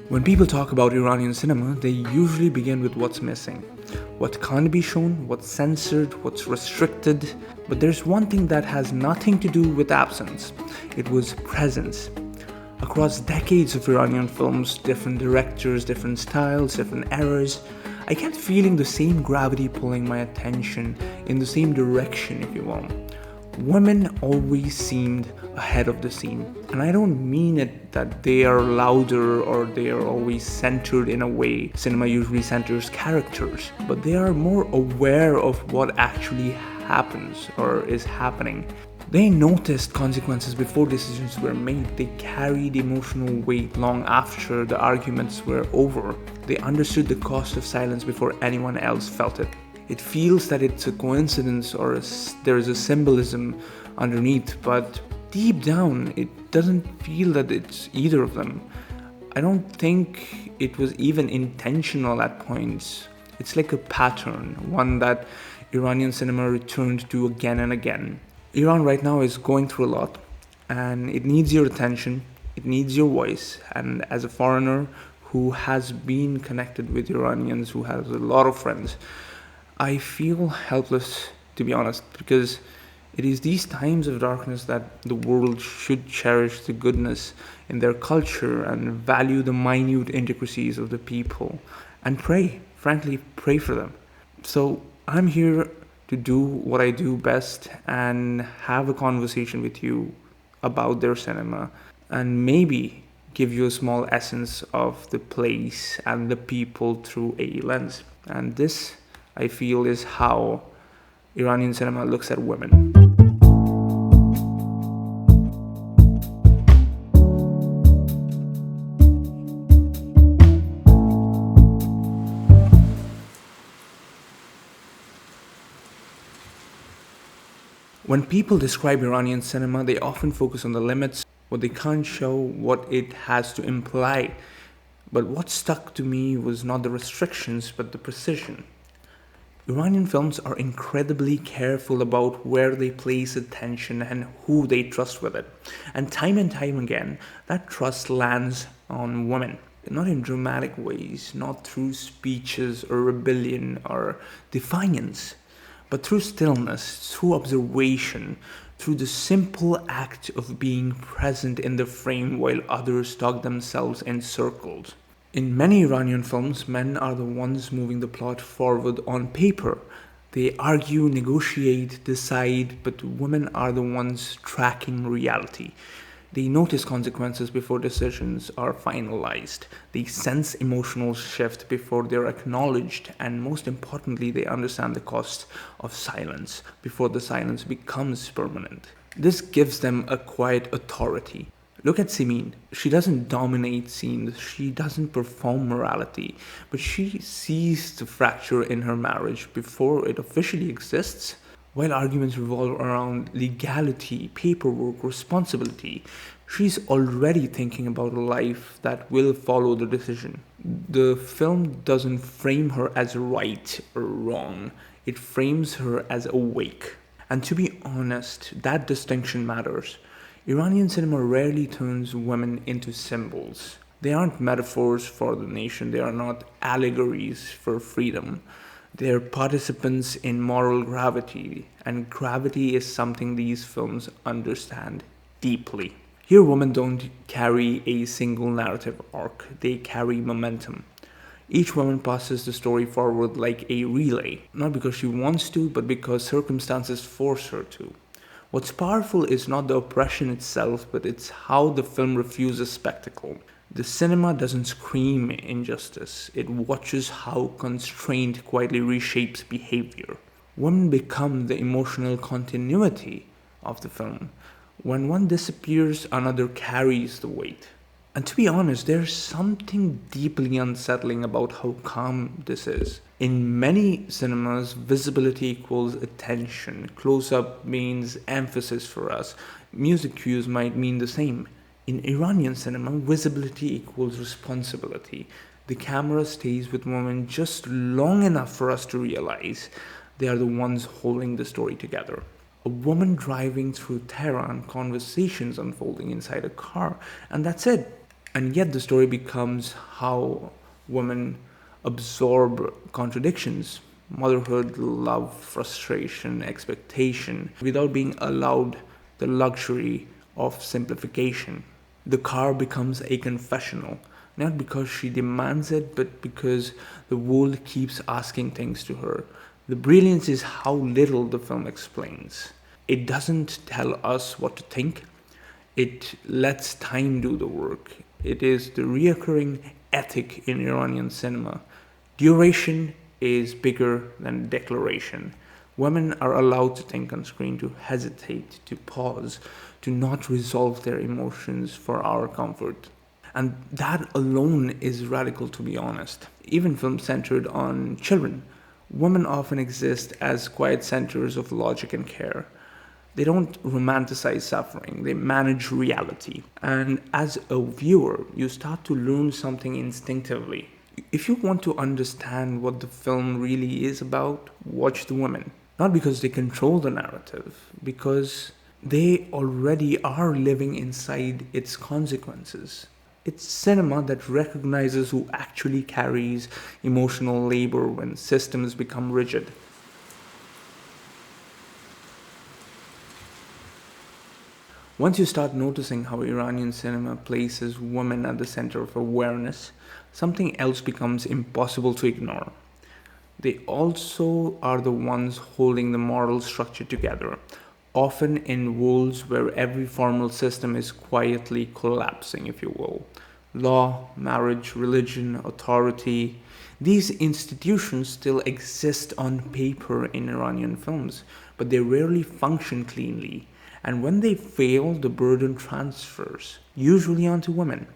When people talk about Iranian cinema, they usually begin with what's missing, what can't be shown, what's censored, what's restricted. But there's one thing that has nothing to do with absence. It was presence. Across decades of Iranian films, different directors, different styles, different eras, I kept feeling the same gravity pulling my attention in the same direction, if you will. Women always seemed ahead of the scene. And I don't mean it that they are louder or they are always centered in a way cinema usually centers characters, but they are more aware of what actually happens or is happening. They noticed consequences before decisions were made. They carried emotional weight long after the arguments were over. They understood the cost of silence before anyone else felt it. It feels that it's a coincidence or there is a symbolism underneath, but deep down, it doesn't feel that it's either of them. I don't think it was even intentional at points. It's like a pattern, one that Iranian cinema returned to again and again. Iran right now is going through a lot, and it needs your attention, it needs your voice, and as a foreigner who has been connected with Iranians, who has a lot of friends, I feel helpless, to be honest, because it is these times of darkness that the world should cherish the goodness in their culture and value the minute intricacies of the people and pray, frankly, pray for them. So I'm here to do what I do best and have a conversation with you about their cinema and maybe give you a small essence of the place and the people through a lens. And this, I feel, is how Iranian cinema looks at women. When people describe Iranian cinema, they often focus on the limits, what they can't show, what it has to imply. But what stuck to me was not the restrictions, but the precision. Iranian films are incredibly careful about where they place attention and who they trust with it. And time again, that trust lands on women. Not in dramatic ways, not through speeches or rebellion or defiance, but through stillness, through observation, through the simple act of being present in the frame while others talk themselves in circles. In many Iranian films, men are the ones moving the plot forward on paper. They argue, negotiate, decide, but women are the ones tracking reality. They notice consequences before decisions are finalized. They sense emotional shift before they're acknowledged. And most importantly, they understand the cost of silence before the silence becomes permanent. This gives them a quiet authority. Look at Simin. She doesn't dominate scenes, she doesn't perform morality, but she sees the fracture in her marriage before it officially exists. While arguments revolve around legality, paperwork, responsibility, she's already thinking about a life that will follow the decision. The film doesn't frame her as right or wrong, it frames her as awake. And to be honest, that distinction matters. Iranian cinema rarely turns women into symbols. They aren't metaphors for the nation, they are not allegories for freedom. They're participants in moral gravity, and gravity is something these films understand deeply. Here, women don't carry a single narrative arc, they carry momentum. Each woman passes the story forward like a relay, not because she wants to, but because circumstances force her to. What's powerful is not the oppression itself, but it's how the film refuses spectacle. The cinema doesn't scream injustice, it watches how constraint quietly reshapes behavior. Women become the emotional continuity of the film. When one disappears, another carries the weight. And to be honest, there's something deeply unsettling about how calm this is. In many cinemas, visibility equals attention. Close up means emphasis for us. Music cues might mean the same. In Iranian cinema, visibility equals responsibility. The camera stays with women just long enough for us to realize they are the ones holding the story together. A woman driving through Tehran, conversations unfolding inside a car, and that's it. And yet the story becomes how women absorb contradictions, motherhood, love, frustration, expectation, without being allowed the luxury of simplification. The car becomes a confessional, not because she demands it, but because the world keeps asking things to her. The brilliance is how little the film explains. It doesn't tell us what to think, it lets time do the work. It is the reoccurring ethic in Iranian cinema. Duration is bigger than declaration. Women are allowed to think on screen, to hesitate, to pause, to not resolve their emotions for our comfort. And that alone is radical, to be honest. Even films centered on children, women often exist as quiet centers of logic and care. They don't romanticize suffering, they manage reality. And as a viewer, you start to learn something instinctively. If you want to understand what the film really is about, watch the women. Not because they control the narrative, because they already are living inside its consequences. It's cinema that recognizes who actually carries emotional labor when systems become rigid. Once you start noticing how Iranian cinema places women at the center of awareness, something else becomes impossible to ignore. They also are the ones holding the moral structure together, often in worlds where every formal system is quietly collapsing, if you will. Law, marriage, religion, authority, these institutions still exist on paper in Iranian films, but they rarely function cleanly. And when they fail, the burden transfers, usually onto women.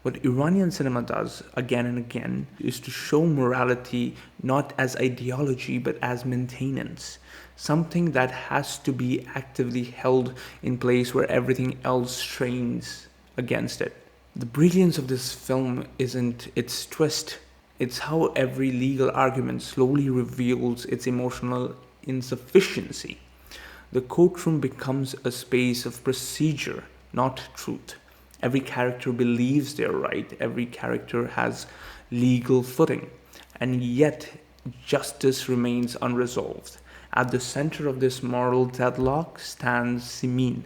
What Iranian cinema does again and again is to show morality not as ideology but as maintenance, something that has to be actively held in place where everything else strains against it. The brilliance of this film isn't its twist, it's how every legal argument slowly reveals its emotional insufficiency. The courtroom becomes a space of procedure, not truth. Every character believes they're right, every character has legal footing, and yet justice remains unresolved. At the center of this moral deadlock stands Simin.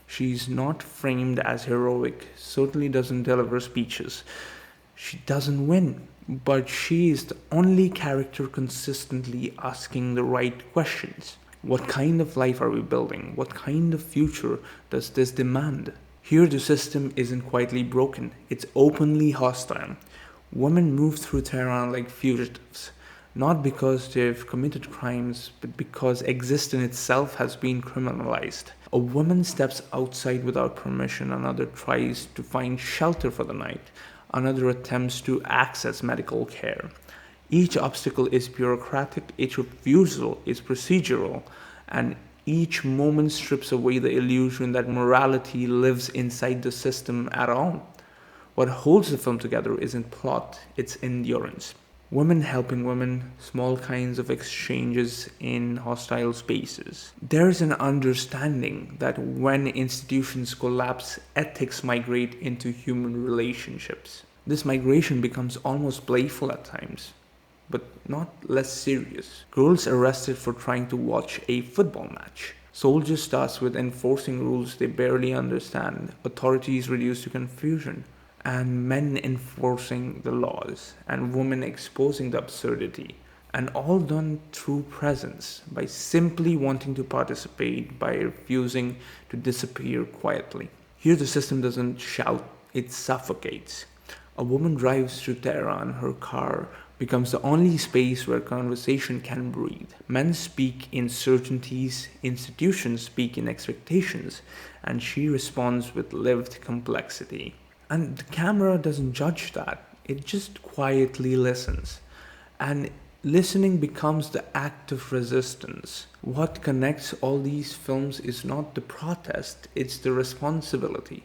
She's not framed as heroic, certainly doesn't deliver speeches. She doesn't win, but she is the only character consistently asking the right questions. What kind of life are we building? What kind of future does this demand? Here, the system isn't quietly broken, it's openly hostile. Women move through Tehran like fugitives, not because they've committed crimes, but because existence itself has been criminalized. A woman steps outside without permission, another tries to find shelter for the night, another attempts to access medical care. Each obstacle is bureaucratic, each refusal is procedural, and each moment strips away the illusion that morality lives inside the system at all. What holds the film together isn't plot, it's endurance. Women helping women, small kinds of exchanges in hostile spaces. There's an understanding that when institutions collapse, ethics migrate into human relationships. This migration becomes almost playful at times, but not less serious. Girls arrested for trying to watch a football match. Soldiers tasked with enforcing rules they barely understand. Authorities reduced to confusion. And men enforcing the laws. And women exposing the absurdity. And all done through presence, by simply wanting to participate, by refusing to disappear quietly. Here the system doesn't shout, it suffocates. A woman drives through Tehran, her car becomes the only space where conversation can breathe. Men speak in certainties, institutions speak in expectations, and she responds with lived complexity. And the camera doesn't judge that, it just quietly listens. And listening becomes the act of resistance. What connects all these films is not the protest, it's the responsibility.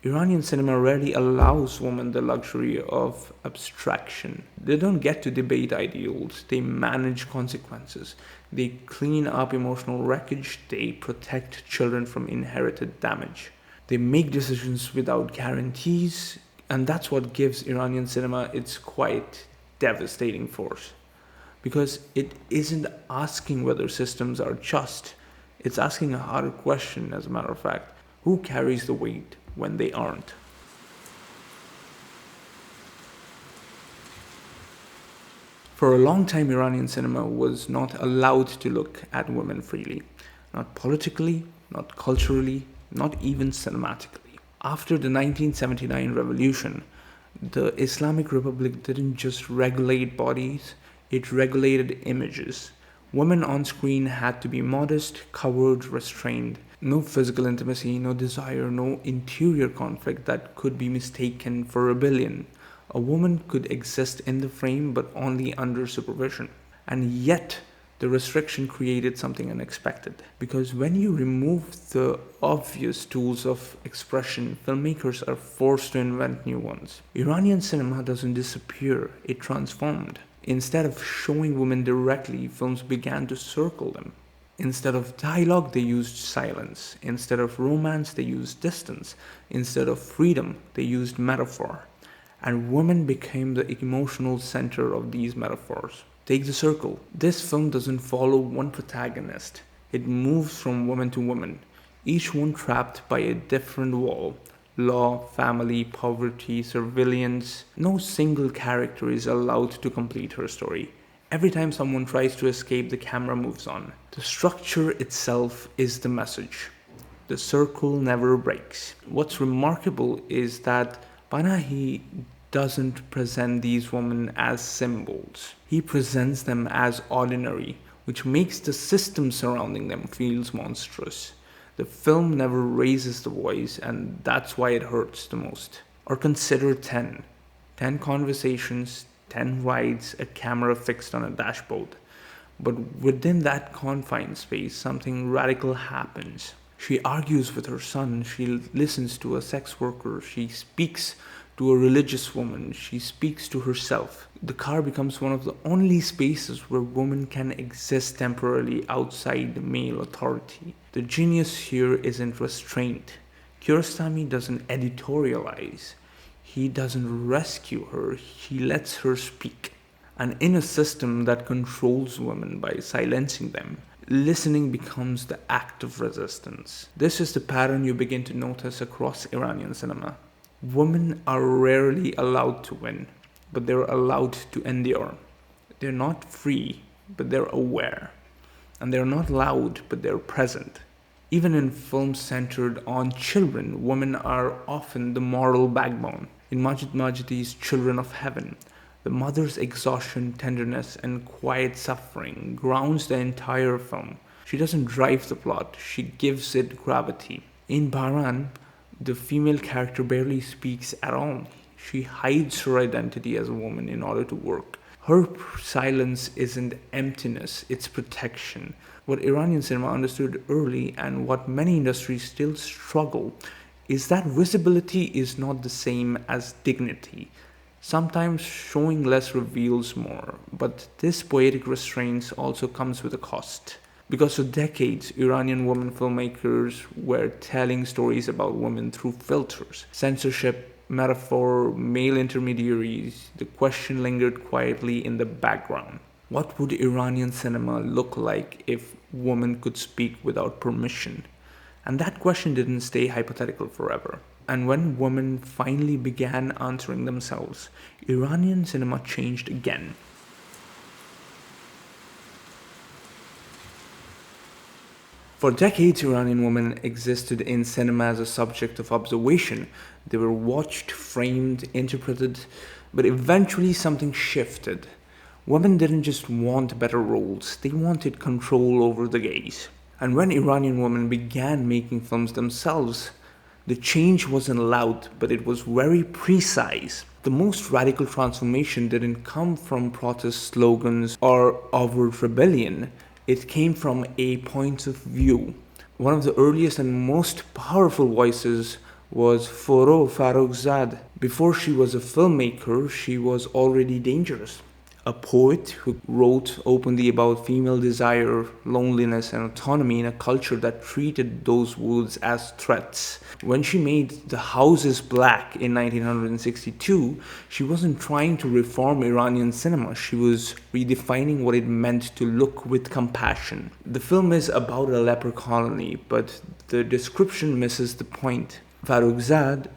Iranian cinema rarely allows women the luxury of abstraction. They don't get to debate ideals, they manage consequences. They clean up emotional wreckage, they protect children from inherited damage. They make decisions without guarantees, And that's what gives Iranian cinema its quite devastating force. Because it isn't asking whether systems are just, it's asking a harder question, as a matter of fact. Who carries the weight when they aren't? For a long time, Iranian cinema was not allowed to look at women freely. Not politically, not culturally, not even cinematically. After the 1979 revolution, the Islamic Republic didn't just regulate bodies, it regulated images. Women on screen had to be modest, covered, restrained. No physical intimacy, no desire, no interior conflict that could be mistaken for rebellion. A woman could exist in the frame but only under supervision. And yet, the restriction created something unexpected. Because when you remove the obvious tools of expression, filmmakers are forced to invent new ones. Iranian cinema doesn't disappear, it transformed. Instead of showing women directly, films began to circle them. Instead of dialogue, they used silence. Instead of romance, they used distance. Instead of freedom, they used metaphor. And women became the emotional center of these metaphors. Take The Circle. This film doesn't follow one protagonist. It moves from woman to woman, each one trapped by a different wall. Law, family, poverty, surveillance. No single character is allowed to complete her story. Every time someone tries to escape, the camera moves on. The structure itself is the message. The circle never breaks. What's remarkable is that Panahi doesn't present these women as symbols. He presents them as ordinary, which makes the system surrounding them feels monstrous. The film never raises the voice, and that's why it hurts the most. Or consider 10. 10 conversations, 10 rides, a camera fixed on a dashboard. But within that confined space, something radical happens. She argues with her son, she listens to a sex worker, she speaks to a religious woman, she speaks to herself. The car becomes one of the only spaces where women can exist temporarily outside the male authority. The genius here isn't restraint. Kiarostami doesn't editorialize. He doesn't rescue her, he lets her speak. And in a system that controls women by silencing them, listening becomes the act of resistance. This is the pattern you begin to notice across Iranian cinema. Women are rarely allowed to win, but they're allowed to endure. They're not free, but they're aware. And they're not loud, but they're present. Even in films centered on children, women are often the moral backbone. In Majid Majidi's Children of Heaven, the mother's exhaustion, tenderness, and quiet suffering grounds the entire film. She doesn't drive the plot, she gives it gravity. In Bahran, the female character barely speaks at all. She hides her identity as a woman in order to work. Her silence isn't emptiness, it's protection. What Iranian cinema understood early and what many industries still struggle is that visibility is not the same as dignity. Sometimes showing less reveals more, but this poetic restraint also comes with a cost. Because for decades, Iranian women filmmakers were telling stories about women through filters, censorship, metaphor, male intermediaries. The question lingered quietly in the background. What would Iranian cinema look like if women could speak without permission? And that question didn't stay hypothetical forever. And when women finally began answering themselves, Iranian cinema changed again. For decades, Iranian women existed in cinema as a subject of observation. They were watched, framed, interpreted, but eventually something shifted. Women didn't just want better roles, they wanted control over the gaze. And when Iranian women began making films themselves, the change wasn't loud, but it was very precise. The most radical transformation didn't come from protest slogans or overt rebellion. It came from a point of view. One of the earliest and most powerful voices was Foro Farrokhzad. Before she was a filmmaker, she was already dangerous. a poet who wrote openly about female desire, loneliness, and autonomy in a culture that treated those words as threats. When she made The House is Black in 1962, she wasn't trying to reform Iranian cinema, she was redefining what it meant to look with compassion. The film is about a leper colony, but the description misses the point. Farrokhzad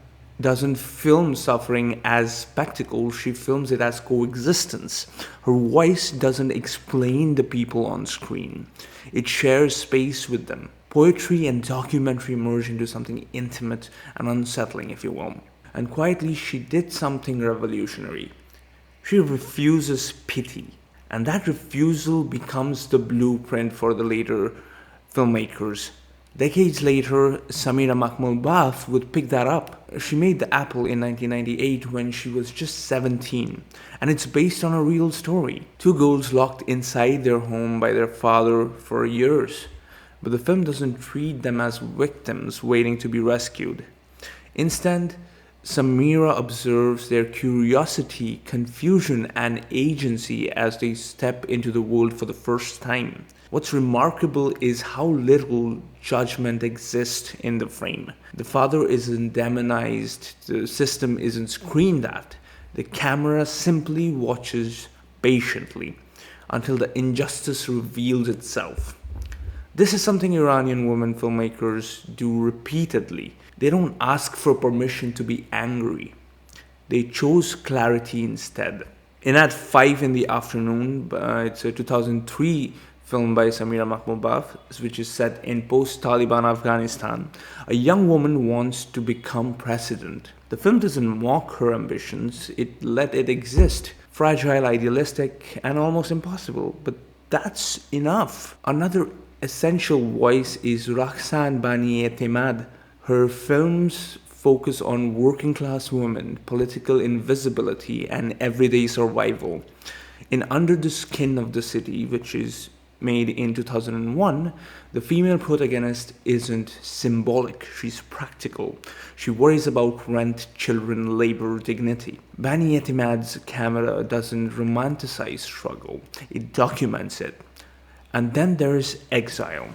doesn't film suffering as spectacle, she films it as coexistence. Her voice doesn't explain the people on screen, it shares space with them. Poetry and documentary merge into something intimate and unsettling, if you will. And quietly, she did something revolutionary. She refuses pity, and that refusal becomes the blueprint for the later filmmakers. Decades later, Samira Makhmalbaf would pick that up. She made The Apple in 1998 when she was just 17, and it's based on a real story. Two girls locked inside their home by their father for years, but the film doesn't treat them as victims waiting to be rescued. Instead, Samira observes their curiosity, confusion, and agency as they step into the world for the first time. What's remarkable is how little judgment exists in the frame. The father isn't demonized, the system isn't screamed at. The camera simply watches patiently until the injustice reveals itself. This is something Iranian women filmmakers do repeatedly. They don't ask for permission to be angry. They chose clarity instead. In At 5 in the Afternoon, it's a 2003 film by Samira Makhmalbaf, which is set in post-Taliban Afghanistan. A young woman wants to become president. The film doesn't mock her ambitions, it let it exist. Fragile, idealistic, and almost impossible. But that's enough. Another essential voice is Rakhsan Bani Etemad. Her films focus on working class women, political invisibility, and everyday survival. In Under the Skin of the City, which is made in 2001, the female protagonist isn't symbolic, she's practical. She worries about rent, children, labor, dignity. Bani Etimad's camera doesn't romanticize struggle, it documents it. And then there's Exile.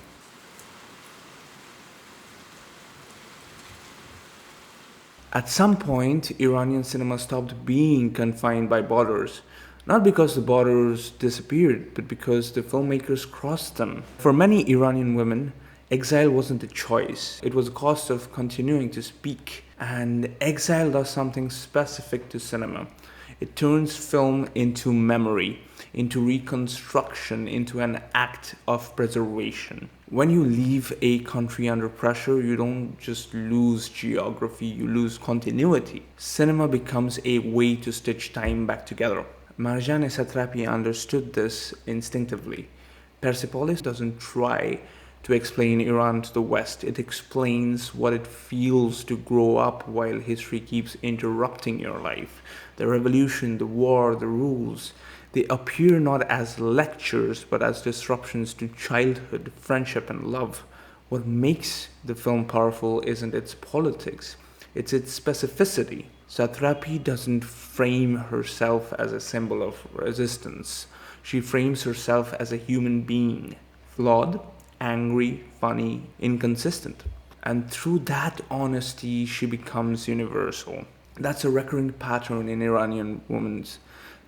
At some point, Iranian cinema stopped being confined by borders. Not because the borders disappeared, but because the filmmakers crossed them. For many Iranian women, exile wasn't a choice. It was a cost of continuing to speak. And exile does something specific to cinema. It turns film into memory, into reconstruction, into an act of preservation. When you leave a country under pressure, you don't just lose geography, you lose continuity. Cinema becomes a way to stitch time back together. Marjan Satrapi understood this instinctively. Persepolis doesn't try to explain Iran to the West. It explains what it feels to grow up while history keeps interrupting your life. The revolution, the war, the rules, they appear not as lectures but as disruptions to childhood, friendship, and love. What makes the film powerful isn't its politics, it's its specificity. Satrapi doesn't frame herself as a symbol of resistance. She frames herself as a human being, flawed, angry, funny, inconsistent. And through that honesty, she becomes universal. That's a recurring pattern in Iranian women's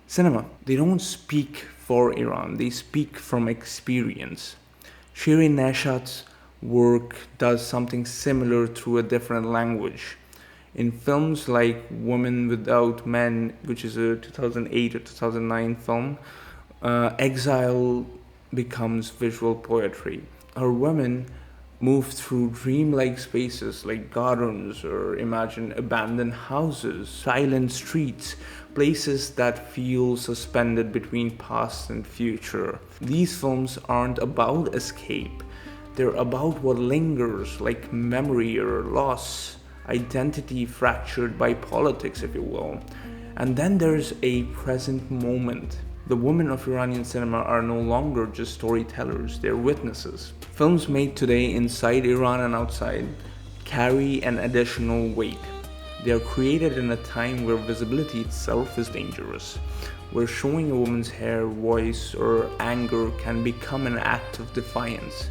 cinema. They don't speak for Iran, they speak from experience. Shirin Neshat's work does something similar through a different language. In films like Women Without Men, which is a 2008 or 2009 film, exile becomes visual poetry. Her women move through dreamlike spaces like gardens or imagine abandoned houses, silent streets, places that feel suspended between past and future. These films aren't about escape, they're about what lingers, like memory or loss, identity fractured by politics, if you will. And then there's a present moment. The women of Iranian cinema are no longer just storytellers, they're witnesses. Films made today inside Iran and outside carry an additional weight. They are created in a time where visibility itself is dangerous, where showing a woman's hair, voice, or anger can become an act of defiance.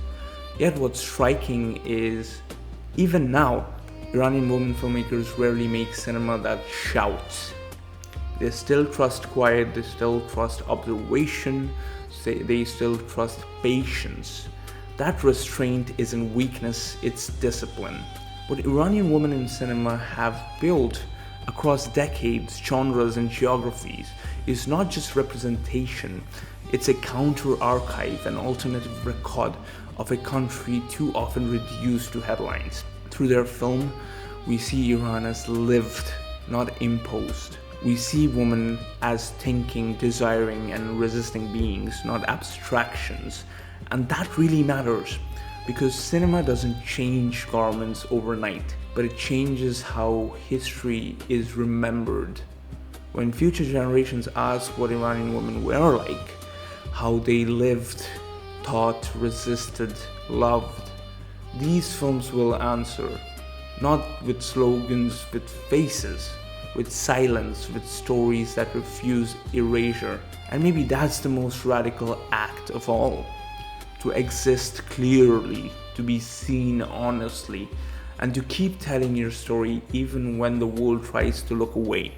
Yet what's striking is, even now, Iranian women filmmakers rarely make cinema that shouts. They still trust quiet, they still trust observation, they still trust patience. That restraint isn't weakness, it's discipline. What Iranian women in cinema have built across decades, genres, and geographies is not just representation, it's a counter archive, an alternative record of a country too often reduced to headlines. Through their film, we see Iran as lived, not imposed. We see women as thinking, desiring, and resisting beings, not abstractions. And that really matters, because cinema doesn't change garments overnight, but it changes how history is remembered. When future generations ask what Iranian women were like, how they lived, thought, resisted, loved, these films will answer, not with slogans, with faces, with silence, with stories that refuse erasure. And maybe that's the most radical act of all. To exist clearly, to be seen honestly, and to keep telling your story even when the world tries to look away.